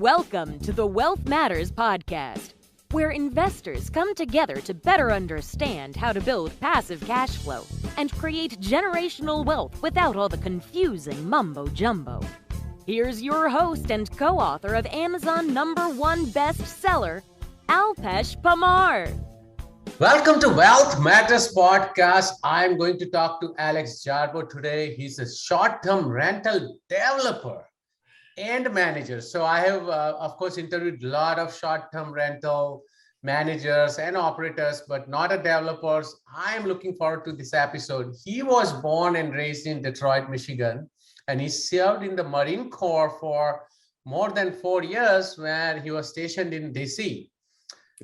Welcome to the Wealth Matters podcast, where investors come together to better understand how to build passive cash flow and create generational wealth without all the confusing mumbo-jumbo. Here's your host and co-author of Amazon #1 bestseller, Alpesh Pamar. Welcome to Wealth Matters podcast. I'm going to talk to Alex Jarbo today. He's a short-term rental developer and manager. So I have, of course, interviewed a lot of short-term rental managers and operators, but not a developers. I'm looking forward to this episode. He was born and raised in Detroit, Michigan, and he served in the Marine Corps for more than 4 years, where he was stationed in DC.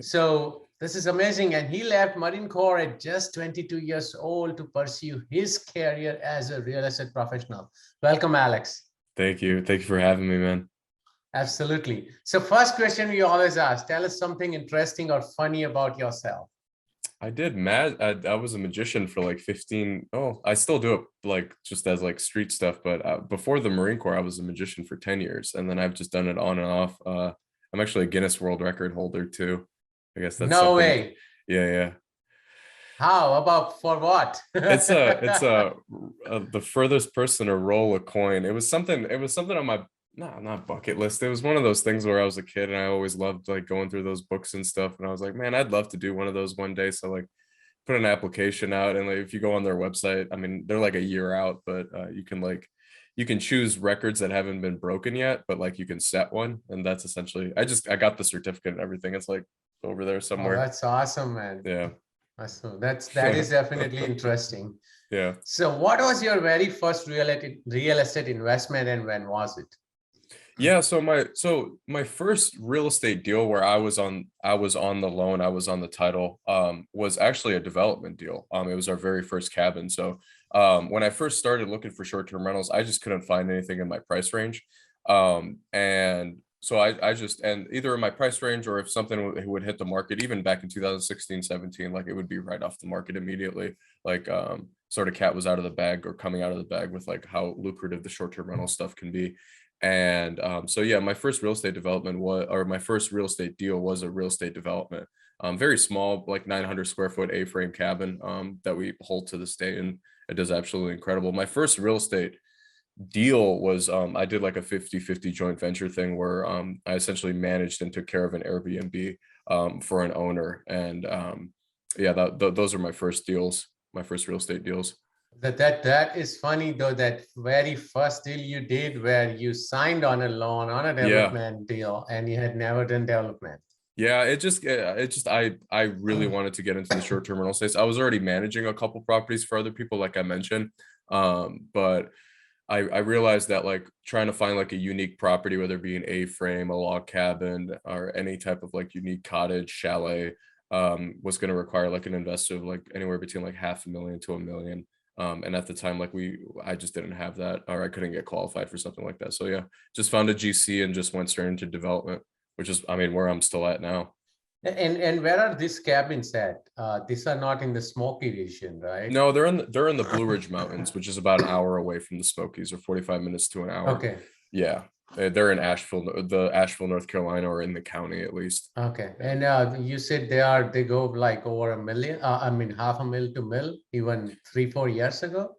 So this is amazing. And he left Marine Corps at just 22 years old to pursue his career as a real estate professional. Welcome, Alex. Thank you. Thank you for having me, man. Absolutely. So first question we always ask, tell us something interesting or funny about yourself. I was a magician for like 15. Oh, I still do it like just as like street stuff. But before the Marine Corps, I was a magician for 10 years. And then I've just done it on and off. I'm actually a Guinness World Record holder too. I guess that's no way. Yeah. How about for what? it's the furthest person to roll a coin. It was something on my not bucket list. It was one of those things where I was a kid and I always loved like going through those books and stuff. And I was like, man, I'd love to do one of those one day. So like put an application out, and like if you go on their website, I mean, they're like a year out, but you can choose records that haven't been broken yet, but like you can set one. And that's essentially, I got the certificate and everything. It's like over there somewhere. Oh, that's awesome, man. Yeah. So that is definitely interesting. Yeah. So what was your very first real estate investment, and when was it? Yeah, so my first real estate deal where I was on the loan, I was on the title, was actually a development deal. It was our very first cabin. So when I first started looking for short-term rentals, I just couldn't find anything in my price range. And so I just, and either in my price range or if something would hit the market, even back in 2016, 17, like it would be right off the market immediately. Like sort of cat was out of the bag or coming out of the bag with like how lucrative the short-term rental stuff can be. And so yeah, my first real estate my first real estate deal was a real estate development. Very small, like 900 square foot A-frame cabin that we hold to this day, and it does absolutely incredible. My first real estate deal was I did like a 50-50 joint venture thing where I essentially managed and took care of an Airbnb for an owner. And yeah, those are my first deals, my first real estate deals. That is funny though, that very first deal you did where you signed on a loan on a development deal and you had never done development. Yeah, I really wanted to get into the short-term rental space. I was already managing a couple properties for other people, like I mentioned, but I realized that like trying to find like a unique property, whether it be an A-frame, a log cabin, or any type of like unique cottage, chalet, was going to require like an investor of like anywhere between like $500,000 to $1 million. And at the time, like I just didn't have that, or I couldn't get qualified for something like that. So yeah, just found a GC and just went straight into development, which is, I mean, where I'm still at now. And where are these cabins at? These are not in the Smoky region, right? No, they're in the Blue Ridge Mountains, which is about an hour away from the Smokies, or 45 minutes to an hour. Okay. Yeah, they're in Asheville, North Carolina, or in the county at least. Okay, and you said they go like over $1 million. $500,000 to $1 million, even 3-4 years ago.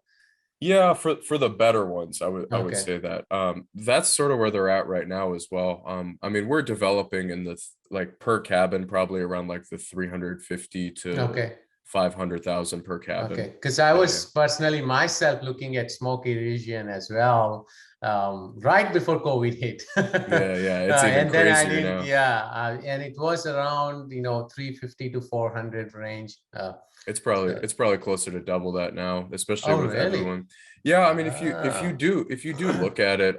Yeah, for the better ones, I would say that. That's sort of where they're at right now as well. I mean, we're developing in the like per cabin, probably around like the 350 to 500,000 per cabin. Okay, because I was personally myself looking at Smoky region as well, right before COVID hit. Yeah, it's even crazier now. Yeah, and it was around 350 to 400 range. It's probably closer to double that now, especially with everyone. Yeah, I mean, if you do look at it,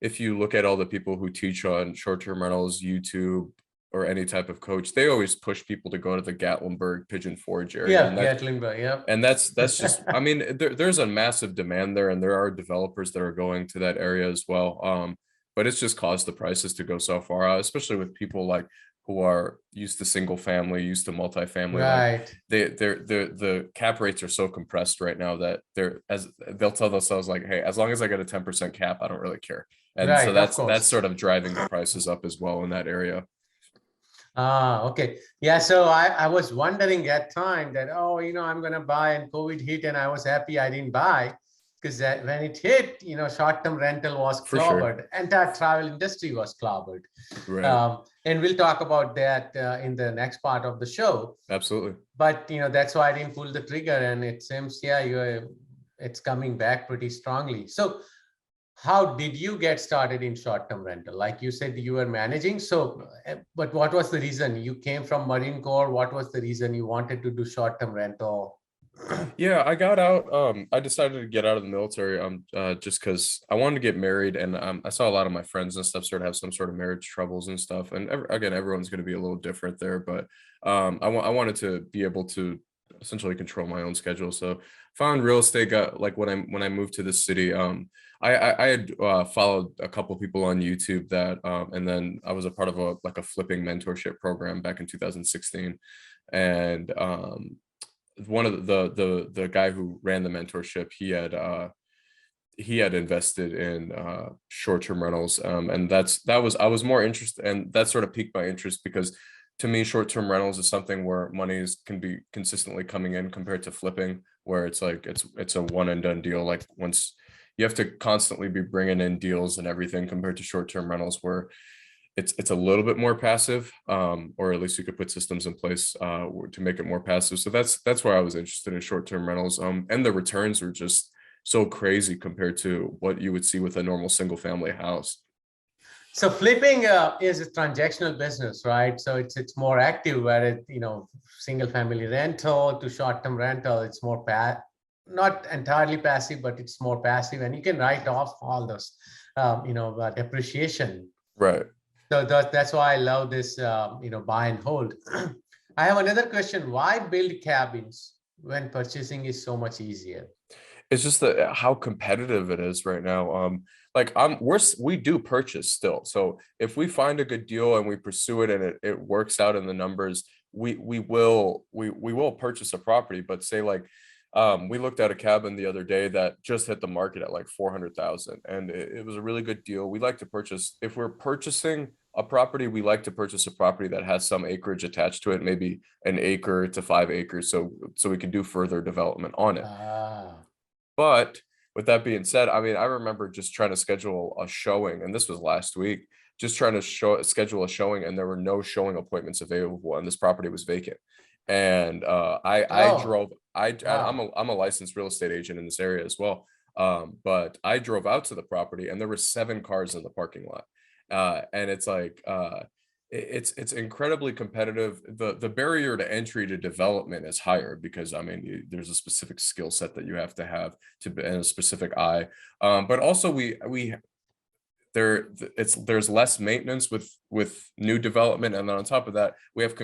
if you look at all the people who teach on short-term rentals, YouTube, or any type of coach, they always push people to go to the Gatlinburg, Pigeon Forge area. Yeah, Gatlinburg, yeah. And that's just, I mean, there's a massive demand there, and there are developers that are going to that area as well. But it's just caused the prices to go so far out, especially with people like who are used to single family, used to multifamily, like Right. the cap rates are so compressed right now that they'll tell themselves like, hey, as long as I get a 10% cap, I don't really care. And so Right. Of that's course. sort of driving the prices up as well in that area. Okay. Yeah. So I was wondering at time that, oh, I'm going to buy, and COVID hit and I was happy I didn't buy because when it hit, short-term rental was For sure. clobbered. Entire travel industry was clobbered. Right. And we'll talk about that in the next part of the show. Absolutely. But, that's why I didn't pull the trigger. And it seems, yeah, it's coming back pretty strongly. So how did you get started in short-term rental? Like you said, you were managing. So, but what was the reason you came from Marine Corps? What was the reason you wanted to do short-term rental? Yeah, I got out. I decided to get out of the military. Just because I wanted to get married, and I saw a lot of my friends and stuff sort of have some sort of marriage troubles and stuff. And again, everyone's going to be a little different there, but I wanted to be able to essentially control my own schedule. So found real estate. Got like when I moved to the city. I had followed a couple people on YouTube that, and then I was a part of a flipping mentorship program back in 2016, and one of the guy who ran the mentorship, he had invested in short-term rentals, and I was more interested, and that sort of piqued my interest because to me short-term rentals is something where money can be consistently coming in compared to flipping, where it's like it's a one and done deal. Like once you have to constantly be bringing in deals and everything, compared to short-term rentals where it's a little bit more passive, or at least you could put systems in place to make it more passive. So that's why I was interested in short-term rentals, and the returns were just so crazy compared to what you would see with a normal single family house. So flipping is a transactional business, right? So it's more active, where single family rental to short-term rental, it's more not entirely passive, but it's more passive, and you can write off all those depreciation. Right. So that's why I love this, buy and hold. I have another question. Why build cabins when purchasing is so much easier? It's just how competitive it is right now. Like we do purchase still. So if we find a good deal and we pursue it and it works out in the numbers, we will purchase a property. But say like we looked at a cabin the other day that just hit the market at like 400,000, and it was a really good deal. We like to purchase, if we're purchasing a property, we like to purchase a property that has some acreage attached to it, maybe an acre to 5 acres, so we can do further development on it. But with that being said, I mean, I remember just trying to schedule a showing, and this was last week, just trying to schedule a showing, and there were no showing appointments available, and this property was vacant. And I'm a licensed real estate agent in this area as well. But I drove out to the property, and there were 7 cars in the parking lot. And it's like it's incredibly competitive. The barrier to entry to development is higher because, I mean, there's a specific skill set that you have to be, and a specific eye. But also there's less maintenance with new development, and then on top of that, we have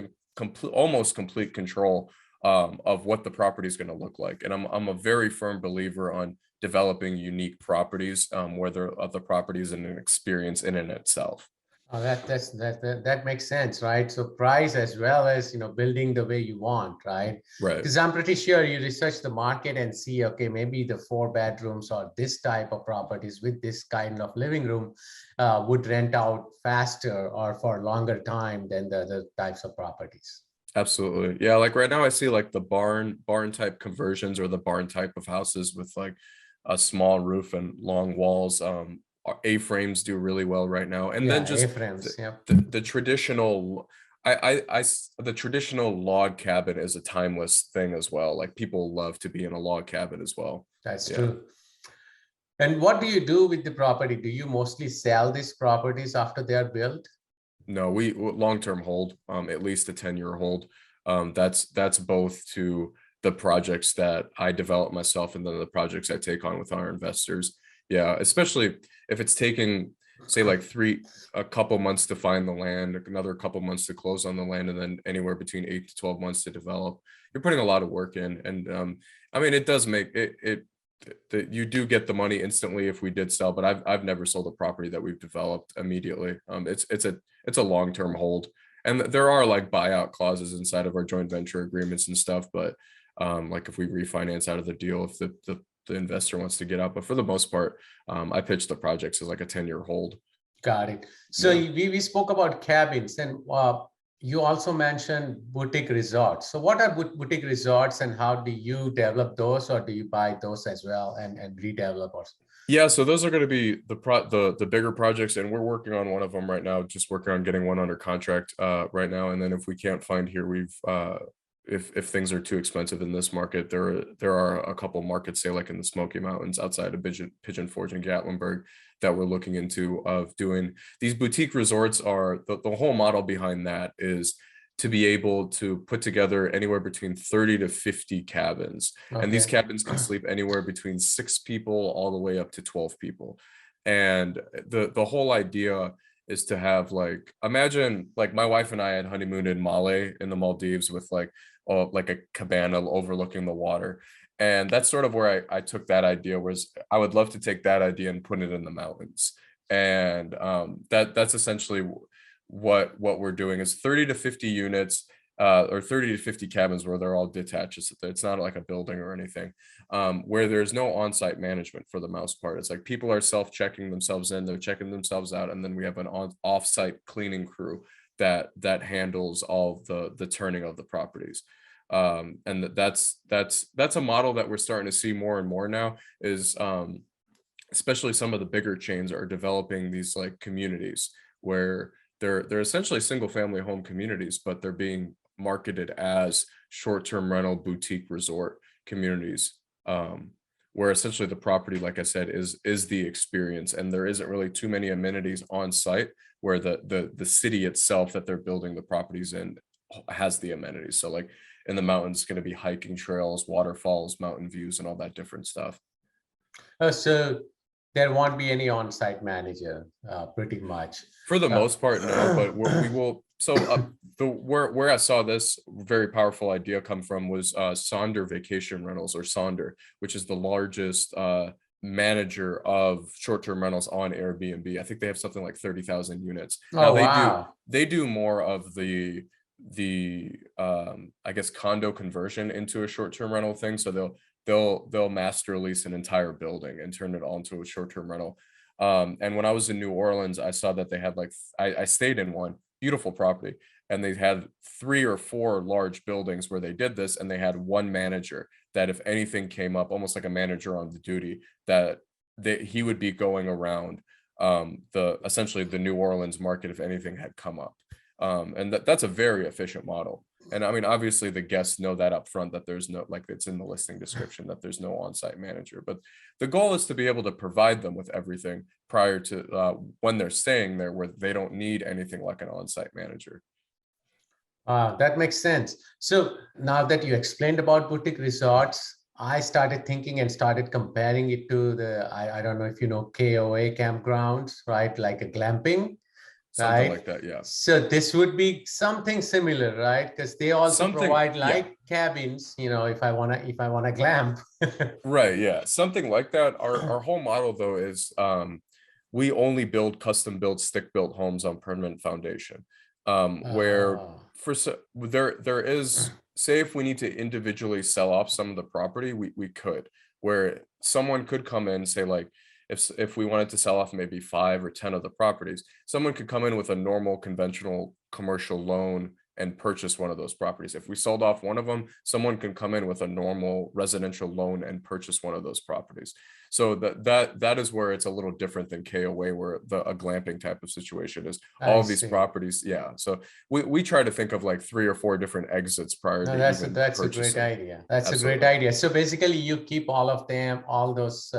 almost complete control of what the property is going to look like. And I'm a very firm believer on developing unique properties, where the property is an experience in and itself. Oh, that makes sense, right? So price as well as building the way you want, right? Right. Because I'm pretty sure you research the market and see, okay, maybe the 4 bedrooms or this type of properties with this kind of living room would rent out faster or for a longer time than the other types of properties. Absolutely. Yeah, like right now I see like the barn type conversions, or the barn type of houses with like a small roof and long walls. A-frames do really well right now, and then just A-frames, yeah. the traditional, the traditional log cabin is a timeless thing as well. Like people love to be in a log cabin as well. That's true. And what do you do with the property? Do you mostly sell these properties after they are built? No, we long-term hold, at least a 10-year hold. That's both to the projects that I develop myself, and then the projects I take on with our investors. Yeah, especially if it's taking, say, like a couple months to find the land, another couple months to close on the land, and then anywhere between 8 to 12 months to develop. You're putting a lot of work in, and I mean, it does make it that you do get the money instantly if we did sell, but I've never sold a property that we've developed immediately. It's a long-term hold, And there are like buyout clauses inside of our joint venture agreements and stuff, but like if we refinance out of the deal, if the investor wants to get out, but for the most part, I pitch the projects as like a 10-year hold. Got it. So Yeah. we spoke about cabins, and you also mentioned boutique resorts. So what are boutique resorts, and how do you develop those, or do you buy those as well and redevelop? Or... Yeah, so those are going to be the bigger projects, and we're working on one of them right now. Just working on getting one under contract right now, and then if we can't find here, if things are too expensive in this market, there are a couple markets, say like in the Smoky Mountains outside of Pigeon Forge and Gatlinburg, that we're looking into of doing. These boutique resorts are the whole model behind that is to be able to put together anywhere between 30 to 50 cabins. Okay. And these cabins can sleep anywhere between 6 people all the way up to 12 people. And the whole idea is to have like, imagine like my wife and I had honeymooned in Malé in the Maldives with like a cabana overlooking the water. And that's sort of where I took that idea, was I would love to take that idea and put it in the mountains. And that's essentially what we're doing, is 30 to 50 units or 30 to 50 cabins where they're all detached. It's not like a building or anything, where there's no on-site management for the most part. It's like people are self-checking themselves in, they're checking themselves out, and then we have an off-site cleaning crew that handles all the turning of the properties. And that's a model that we're starting to see more and more now, is especially some of the bigger chains are developing these like communities where they're essentially single family home communities, but they're being marketed as short-term rental boutique resort communities, where essentially the property, like I said, is the experience, and there isn't really too many amenities on site, where the city itself that they're building the properties in has the amenities. So like in the mountains, it's going to be hiking trails, waterfalls, mountain views, and all that different stuff. So there won't be any on-site manager, pretty much. For the most part, no, but we will. So where I saw this very powerful idea come from was Sonder Vacation Rentals, or Sonder, which is the largest manager of short-term rentals on Airbnb. I think they have something like 30,000 units. Now they do more of the I guess condo conversion into a short-term rental thing. So they'll master lease an entire building and turn it all into a short-term rental. And when I was in New Orleans, I saw that they had like, I stayed in one beautiful property, and they had 3 or 4 large buildings where they did this, and they had one manager that if anything came up, almost like a manager on the duty, that he would be going around essentially the New Orleans market if anything had come up. And that's a very efficient model. And I mean, obviously the guests know that up front, that there's no, like it's in the listing description, that there's no on-site manager, but the goal is to be able to provide them with everything prior to when they're staying there, where they don't need anything like an on-site manager. That makes sense. So now that you explained about boutique resorts, I started thinking and started comparing it to I don't know if you know KOA campgrounds, right? Like a glamping. Something like that, yeah. So this would be something similar, right? Because they also provide like cabins, you know, if I wanna glam. Right, yeah, something like that. Our whole model though is we only build custom-built stick-built homes on permanent foundation. Where there is, say if we need to individually sell off some of the property, we could, where someone could come in, say like, if we wanted to sell off maybe 5 or 10 of the properties, someone could come in with a normal conventional commercial loan and purchase one of those properties. If we sold off one of them, someone can come in with a normal residential loan and purchase one of those properties. So that is where it's a little different than KOA, where a glamping type of situation is all of these properties. Yeah. So we try to think of like 3 or 4 different exits prior to that's even that's purchasing. A great idea. That's Absolutely. A great idea. So basically you keep all of them, all those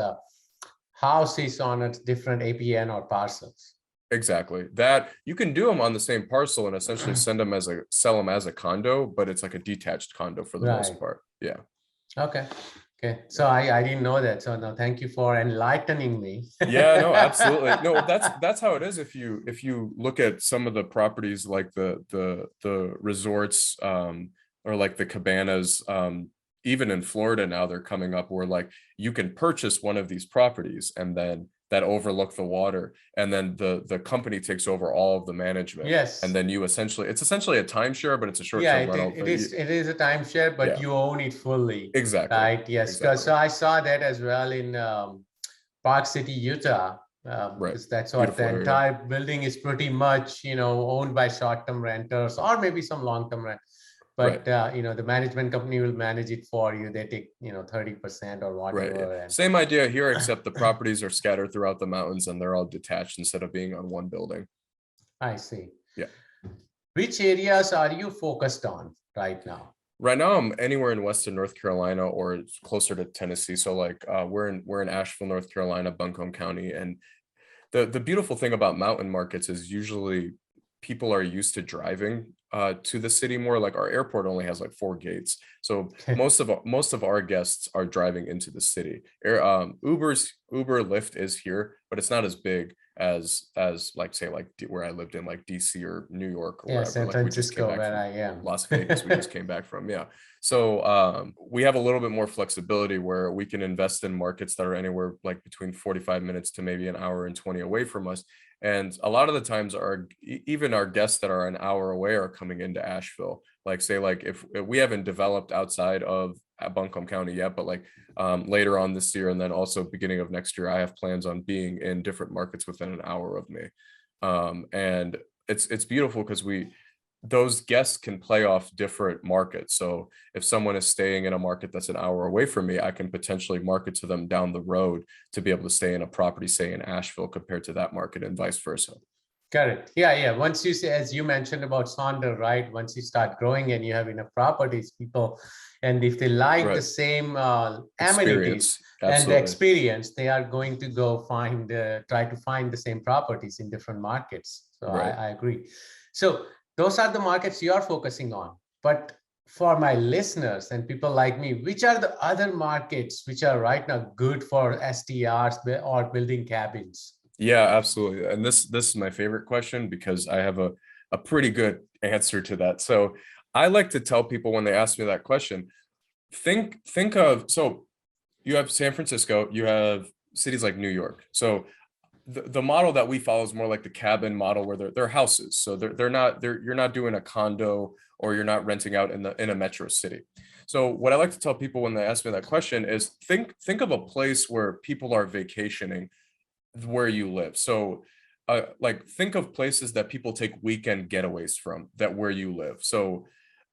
houses on a different APN or parcels. Exactly. That you can do them on the same parcel and essentially sell them as a condo, but it's like a detached condo for the most part. Yeah. Okay. So I didn't know that. So no, thank you for enlightening me. Yeah, no, absolutely. No, that's how it is. If you look at some of the properties, like the resorts, or like the cabanas, even in Florida now, they're coming up where like you can purchase one of these properties and then that overlook the water, and then the company takes over all of the management. Yes. And then it's essentially a timeshare, but it's a Yeah, short-term rental. it is a timeshare, but Yeah. you own it fully. Exactly. Right. Yes. Exactly. So I saw that as well in Park City, Utah. Right. Because that's what Beautiful the area. entire building is pretty much, owned by short-term renters or maybe some long-term rent. But the management company will manage it for you. They take 30% or whatever. Right. And Same idea here, except the properties are scattered throughout the mountains and they're all detached instead of being on one building. I see. Yeah. Which areas are you focused on right now? Right now, I'm anywhere in Western North Carolina or closer to Tennessee. So like we're in Asheville, North Carolina, Buncombe County. And the beautiful thing about mountain markets is usually people are used to driving to the city more. Like our airport only has like 4 gates. So most of our guests are driving into the city. Uber, Lyft is here, but it's not as big as like say like where I lived in like DC or New York or wherever. San Like we just came Francisco, back where from I am. Las Vegas. We just came back from, yeah. So we have a little bit more flexibility where we can invest in markets that are anywhere like between 45 minutes to maybe an hour and 20 away from us. And a lot of the times even our guests that are an hour away are coming into Asheville. Like say like if we haven't developed outside of Buncombe County yet, but like later on this year and then also beginning of next year, I have plans on being in different markets within an hour of me. And it's beautiful because those guests can play off different markets. So if someone is staying in a market that's an hour away from me, I can potentially market to them down the road to be able to stay in a property, say in Asheville, compared to that market and vice versa. Correct. Yeah. Once you say, as you mentioned about Sonder, right? Once you start growing and you have enough properties, people, and if they like the same amenities and the experience, they are going to go try to find the same properties in different markets. So I agree. So those are the markets you are focusing on. But for my listeners and people like me, which are the other markets which are right now good for STRs or building cabins? Yeah, absolutely. And this is my favorite question because I have a pretty good answer to that. So I like to tell people when they ask me that question, think of, so you have San Francisco, you have cities like New York. So the model that we follow is more like the cabin model where they're houses. So you're not doing a condo or you're not renting out in a metro city. So what I like to tell people when they ask me that question is think of a place where people are vacationing where you live. So like think of places that people take weekend getaways from that where you live. So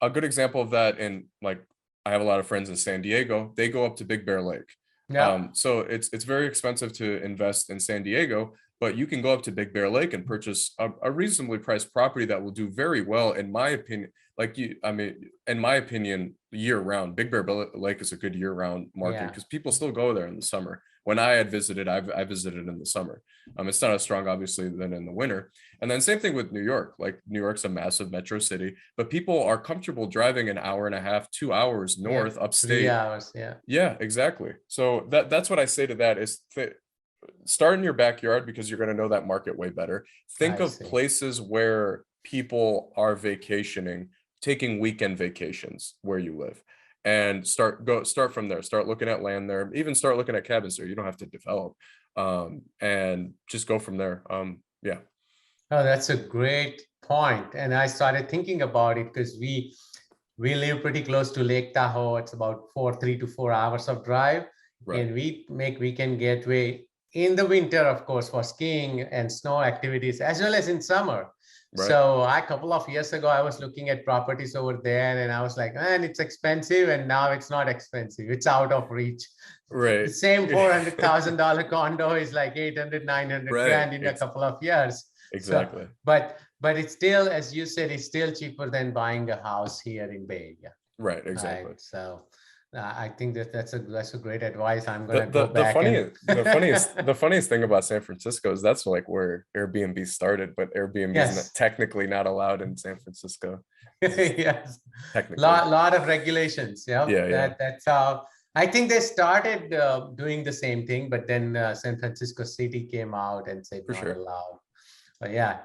a good example of that, and like I have a lot of friends in San Diego, they go up to Big Bear Lake. Yeah. So it's very expensive to invest in San Diego, but you can go up to Big Bear Lake and purchase a reasonably priced property that will do very well, in my opinion. In my opinion, year round. Big Bear Lake is a good year round market because people still go there in the summer. When I had visited, I visited in the summer. It's not as strong, obviously, than in the winter. And then same thing with New York. Like New York's a massive metro city, but people are comfortable driving an hour and a half, 2 hours north, upstate. 3 hours, yeah. Yeah, exactly. So that's what I say to that is start in your backyard because you're going to know that market way better. Think of places where people are vacationing, taking weekend vacations where you live. And start from there. Start looking at land there. Even start looking at cabins there. You don't have to develop, and just go from there. Yeah. Oh, that's a great point. And I started thinking about it because we live pretty close to Lake Tahoe. It's about 3 to 4 hours of drive, and we make weekend getaway in the winter, of course, for skiing and snow activities, as well as in summer. So a couple of years ago, I was looking at properties over there and I was like, man, it's expensive. And now it's not expensive. It's out of reach. The same $400,000 condo is like 800, 900 grand in a couple of years. Exactly. So, but it's still, as you said, it's still cheaper than buying a house here in Bay Area. Right. Exactly. So I think that's a great advice. I'm going to go back. The funniest thing about San Francisco is that's like where Airbnb started, but Airbnb is technically not allowed in San Francisco. Yes, technically. Lot of regulations. Yeah. That's how I think they started doing the same thing, but then San Francisco City came out and said not allowed. But yeah.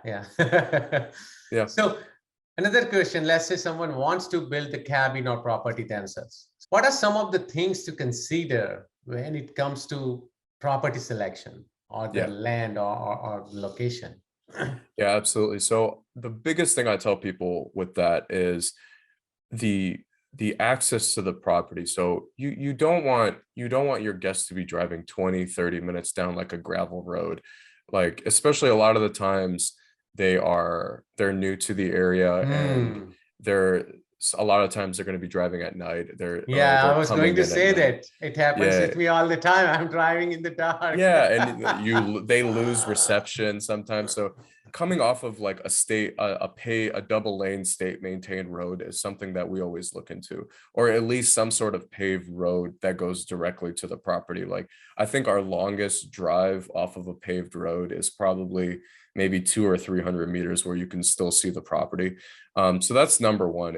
Yeah. So another question, let's say someone wants to build a cabin or property themselves. What are some of the things to consider when it comes to property selection or the Yeah. land or location. Yeah, absolutely. So the biggest thing I tell people with that is the access to the property. So you don't want your guests to be driving 20-30 minutes down like a gravel road. Like, especially a lot of the times they're new to the area, and they're a lot of times they're going to be driving at night. Yeah, I They're was going coming to in at say night. that it happens Yeah. with me all the time. I'm driving in the dark. Yeah, and they lose reception sometimes. So coming off of like a double lane state maintained road is something that we always look into, or at least some sort of paved road that goes directly to the property. Like, I think our longest drive off of a paved road is probably maybe 200 or 300 meters where you can still see the property. So that's number one.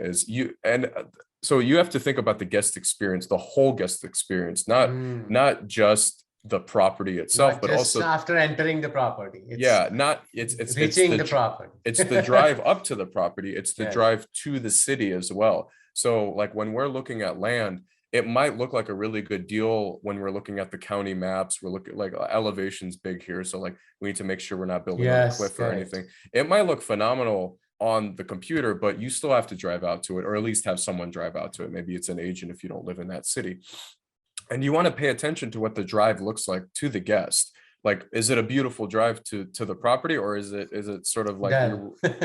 So you have to think about the guest experience, the whole guest experience, not just the property itself, Not but just also after entering the property. yeah, not it's reaching the property. it's the drive up to the property. It's the Yes. drive to the city as well. So like when we're looking at land, it might look like a really good deal when we're looking at the county maps. We're looking like elevation's big here, so like we need to make sure we're not building on a Yes, cliff or correct. anything. It might look phenomenal on the computer, but you still have to drive out to it, or at least have someone drive out to it. Maybe it's an agent if you don't live in that city. And you want to pay attention to what the drive looks like to the guest. Like, is it a beautiful drive to the property, or is it sort of like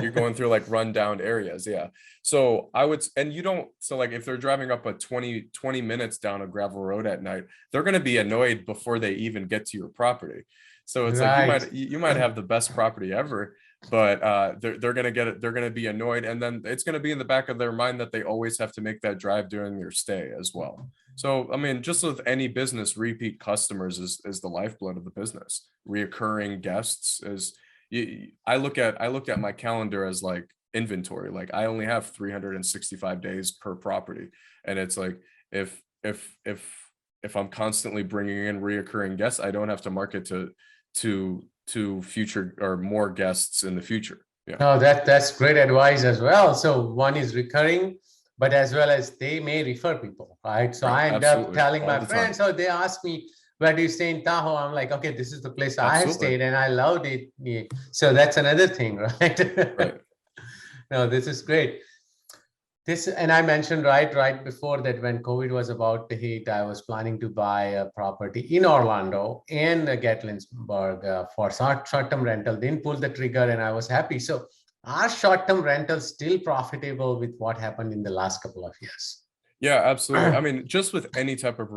you're going through like rundown areas? Yeah. So I would, and you don't, so like if they're driving up a 20 minutes down a gravel road at night, they're going to be annoyed before they even get to your property. So it's Right. like you might have the best property ever, but they're going to get it, they're going to be annoyed, and then it's going to be in the back of their mind that they always have to make that drive during their stay as well. So I mean, just with any business, repeat customers is the lifeblood of the business. Reoccurring guests is, I looked at my calendar as like inventory. Like, I only have 365 days per property, and it's like if I'm constantly bringing in reoccurring guests, I don't have to market to future or more guests in the future. Yeah. Oh, that's great advice as well. So one is recurring, but as well as they may refer people, right? So Right, I end up absolutely, telling all my the friends, so they ask me, where do you stay in Tahoe? I'm like, okay, this is the place I have Absolutely. stayed and I loved it. Yeah. So that's another thing, right? Right. No, this is great. And I mentioned right before that when COVID was about to hit, I was planning to buy a property in Orlando and Gatlinburg for short-term rental. Didn't pull the trigger, and I was happy. So are short-term rentals still profitable with what happened in the last couple of years? Yeah, absolutely. I mean, just with any type of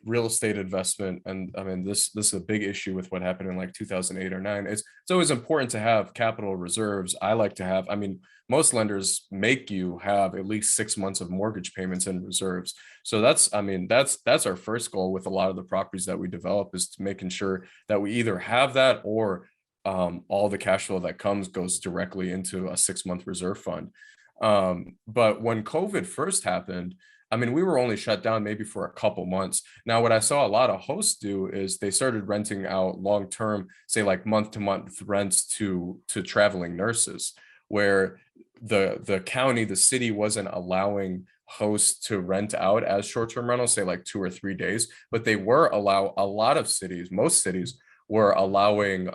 real estate investment, and I mean, this is a big issue with what happened in like 2008 or 9. It's always important to have capital reserves. I like to have, I mean, most lenders make you have at least 6 months of mortgage payments in reserves. So that's our first goal with a lot of the properties that we develop, is to making sure that we either have that, or all the cash flow that comes goes directly into a 6-month reserve fund. But when COVID first happened, I mean, we were only shut down maybe for a couple months. Now, what I saw a lot of hosts do is they started renting out long-term, say like month-to-month rents to traveling nurses, where the county, the city wasn't allowing hosts to rent out as short-term rentals, say like 2 or 3 days, but they were a lot of cities, most cities were allowing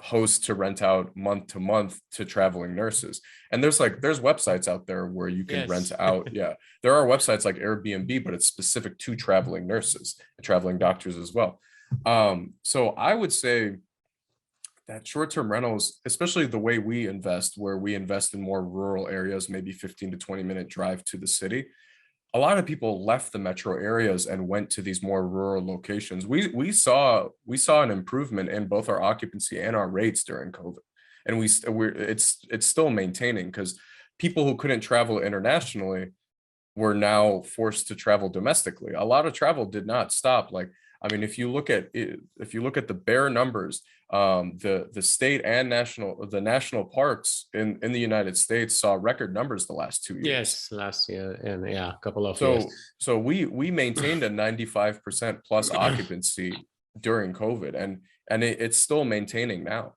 hosts to rent out month to month to traveling nurses. And there's websites out there where you can rent out. Yeah, there are websites like Airbnb, but it's specific to traveling nurses and traveling doctors as well. So I would say that short-term rentals, especially the way we invest, where we invest in more rural areas, maybe 15 to 20-minute drive to the city, a lot of people left the metro areas and went to these more rural locations. We saw an improvement in both our occupancy and our rates during COVID, and it's still maintaining, because people who couldn't travel internationally were now forced to travel domestically. A lot of travel did not stop. Like, I mean, if you look at the bare numbers, the state and national parks in the United States saw record numbers the last 2 years. Yes, last year, and yeah, a couple of years. So we maintained a 95% plus occupancy during COVID, and it's still maintaining now.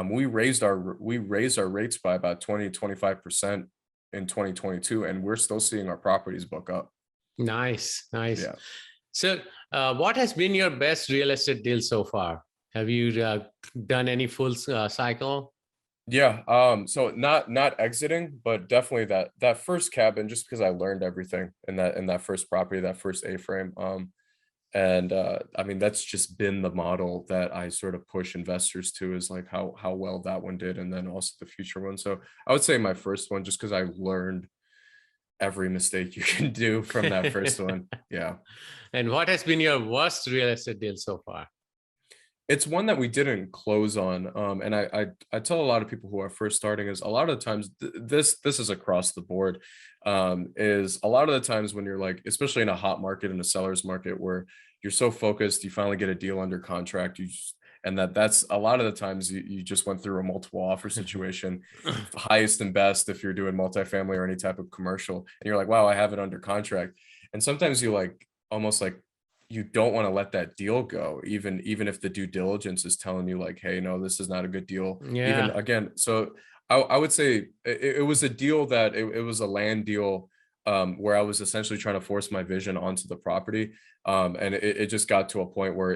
We raised our rates by about 20-25% in 2022, and we're still seeing our properties book up. Nice. Yeah. So what has been your best real estate deal so far? Have you done any full cycle? Yeah. So not exiting, but definitely that first cabin, just because I learned everything in that first property, that first A-frame. And I mean, that's just been the model that I sort of push investors to, is like how well that one did, and then also the future one. So I would say my first one, just because I learned every mistake you can do from that first one. Yeah. And what has been your worst real estate deal so far? It's one that we didn't close on. And I tell a lot of people who are first starting, is a lot of the times, this is across the board, is a lot of the times when you're like, especially in a hot market, in a seller's market, where you're so focused, you finally get a deal under contract, and that's a lot of the times you just went through a multiple offer situation, highest and best if you're doing multifamily or any type of commercial, and you're like, wow, I have it under contract. And sometimes you like, almost like, you don't want to let that deal go, even if the due diligence is telling you like, hey, no, this is not a good deal. Yeah. Even again, so I would say it was a deal that it was a land deal, where I was essentially trying to force my vision onto the property. And it just got to a point where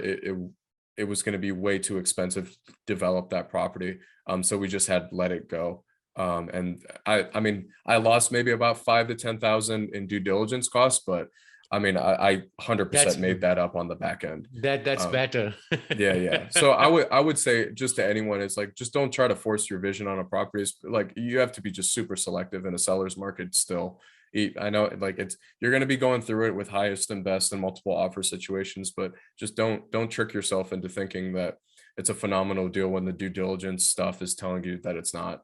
it was going to be way too expensive to develop that property. So we just had let it go. And I mean, I lost maybe about 5,000 to 10,000 in due diligence costs, but I mean, I 100% made that up on the back end. That's better. Yeah. So I would say, just to anyone, it's like, just don't try to force your vision on a property. It's like, you have to be just super selective in a seller's market still. I know, like, you're going to be going through it with highest and best and multiple offer situations, but just don't trick yourself into thinking that it's a phenomenal deal when the due diligence stuff is telling you that it's not.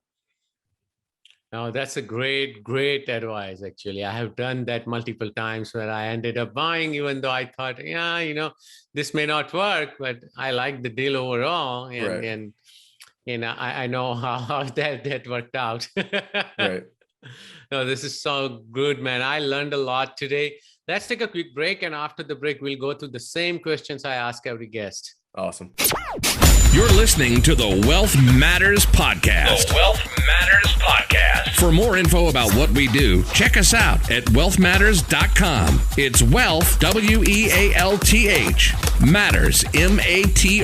Now, that's a great advice, actually. I have done that multiple times, where I ended up buying, even though I thought, yeah, this may not work, but I like the deal overall. And I know how that worked out. Right. No, this is so good, man. I learned a lot today. Let's take a quick break. And after the break, we'll go through the same questions I ask every guest. Awesome. You're listening to the Wealth Matters Podcast. The Wealth Matters Podcast. For more info about what we do, check us out at wealthmatters.com. It's wealth, WEALTH, matters, MATRS.com.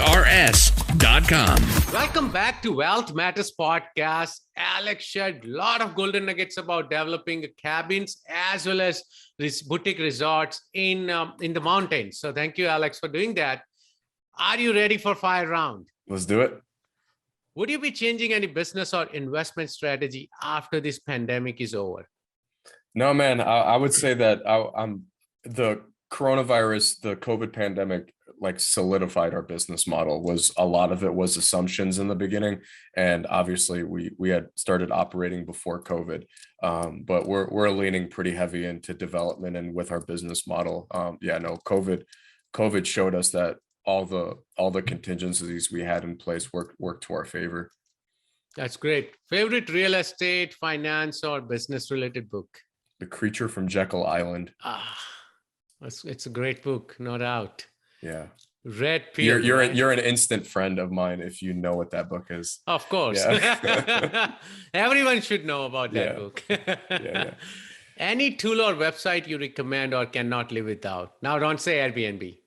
Welcome back to Wealth Matters Podcast. Alex shared a lot of golden nuggets about developing cabins as well as boutique resorts in the mountains. So thank you, Alex, for doing that. Are you ready for fire round? Let's do it. Would you be changing any business or investment strategy after this pandemic is over? No, man. I would say that the coronavirus, the COVID pandemic, like, solidified our business model. A lot of it was assumptions in the beginning, and obviously we had started operating before COVID, but we're leaning pretty heavy into development and with our business model. COVID showed us that all the contingencies we had in place worked to our favor. That's great. Favorite real estate, finance, or business related book? The Creature from Jekyll Island. It's a great book, no doubt. Yeah. Red Pill. You're an instant friend of mine if you know what that book is. Of course. Yeah. Everyone should know about that book. Yeah. Any tool or website you recommend or cannot live without? Now, don't say Airbnb.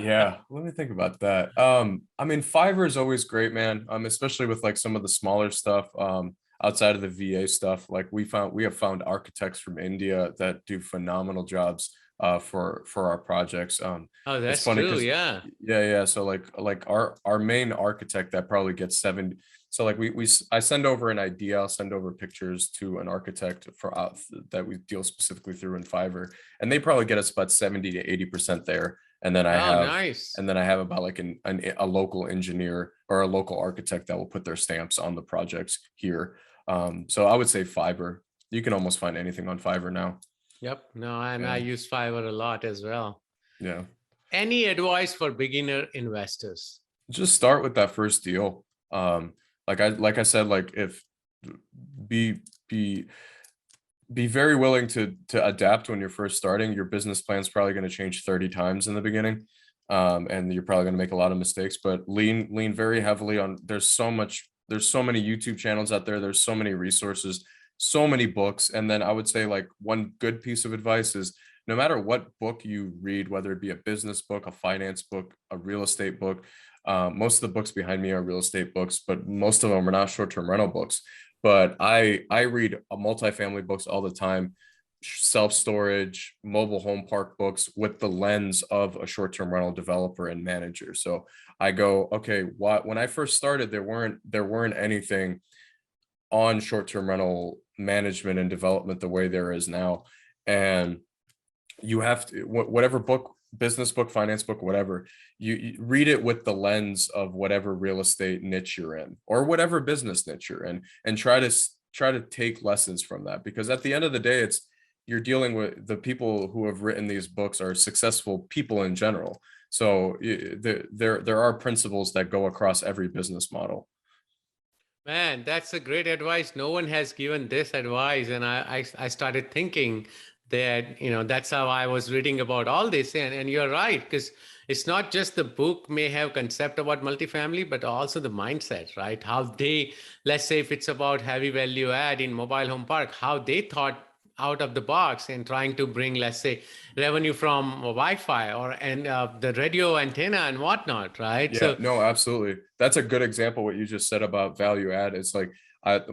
Yeah, let me think about that. I mean, Fiverr is always great, man. Especially with like some of the smaller stuff, outside of the VA stuff. Like we have found architects from India that do phenomenal jobs for our projects. Oh, that's true. Yeah. So like our main architect that probably gets 70. So like I send over an idea, I'll send over pictures to an architect that we deal specifically through in Fiverr, and they probably get us about 70 to 80% there. And then I have about like a local engineer or a local architect that will put their stamps on the projects here. So I would say Fiverr. You can almost find anything on Fiverr now. Yep. No, and I use Fiverr a lot as well. Yeah. Any advice for beginner investors? Just start with that first deal. Like I said, like if be very willing to adapt when you're first starting. Your business plan is probably going to change 30 times in the beginning. And you're probably going to make a lot of mistakes, but lean very heavily on, there's so many YouTube channels out there. There's so many resources, so many books. And then I would say like one good piece of advice is no matter what book you read, whether it be a business book, a finance book, a real estate book, most of the books behind me are real estate books, but most of them are not short-term rental books. But I read multifamily books all the time, self-storage, mobile home park books with the lens of a short-term rental developer and manager. So I go, okay, when I first started, there weren't anything on short-term rental management and development the way there is now. And you have to, whatever book, business book, finance book, whatever, you read it with the lens of whatever real estate niche you're in or whatever business niche you're in, and try to take lessons from that. Because at the end of the day, you're dealing with the people who have written these books are successful people in general. So there are principles that go across every business model. Man, that's a great advice. No one has given this advice. And I started thinking that, that's how I was reading about all this. And you're right, because it's not just the book may have concept about multifamily, but also the mindset, right? How they, let's say if it's about heavy value add in mobile home park, how they thought out of the box and trying to bring, let's say, revenue from Wi-Fi and the radio antenna and whatnot, right? Yeah, So, no, absolutely. That's a good example. What you just said about value add. It's like,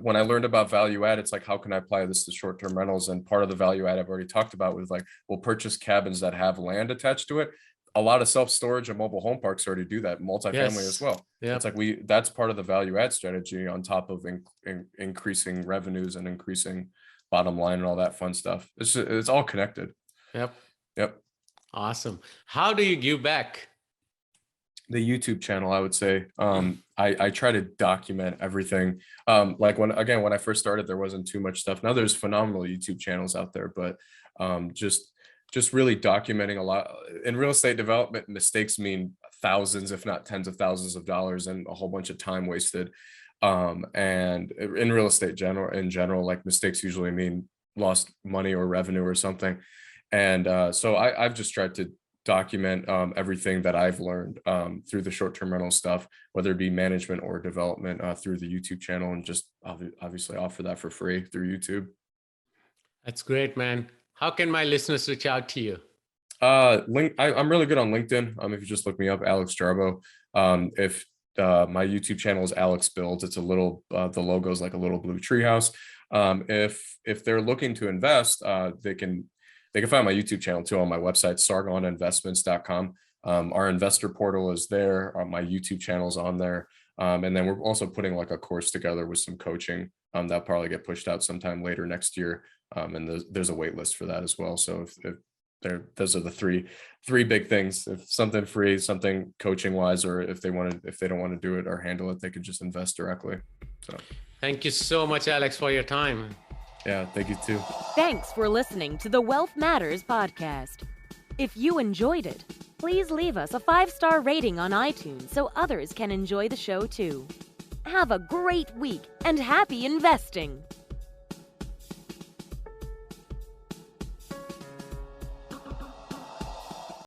when I learned about value add, it's like, how can I apply this to short-term rentals? And part of the value add I've already talked about was like, we'll purchase cabins that have land attached to it. A lot of self-storage and mobile home parks already do that, multifamily as well. Yeah. It's like that's part of the value add strategy on top of increasing revenues and increasing bottom line and all that fun stuff. It's all connected. Yep. Awesome. How do you give back? The YouTube channel, I would say. I try to document everything. Like when I first started, there wasn't too much stuff. Now there's phenomenal YouTube channels out there, but just really documenting a lot. In real estate development, mistakes mean thousands, if not tens of thousands of dollars and a whole bunch of time wasted. And in real estate in general, like mistakes usually mean lost money or revenue or something. And so I've just tried to document everything that I've learned through the short-term rental stuff, whether it be management or development through the YouTube channel, and just obviously offer that for free through YouTube. That's great, man. How can my listeners reach out to you? I'm really good on LinkedIn. If you just look me up, Alex Jarbo. If my YouTube channel is Alex Builds, it's a little, the logo is like a little blue treehouse. If they're looking to invest, they can find my YouTube channel too on my website, sargoninvestments.com. Our investor portal is there. My YouTube channel is on there. And then we're also putting like a course together with some coaching that'll probably get pushed out sometime later next year. And there's a wait list for that as well. So if those are the three big things. If something free, something coaching wise, or if they don't want to do it or handle it, they could just invest directly. So thank you so much, Alex, for your time. Yeah, thank you too. Thanks for listening to the Wealth Matters podcast. If you enjoyed it, please leave us a 5-star rating on iTunes so others can enjoy the show too. Have a great week and happy investing.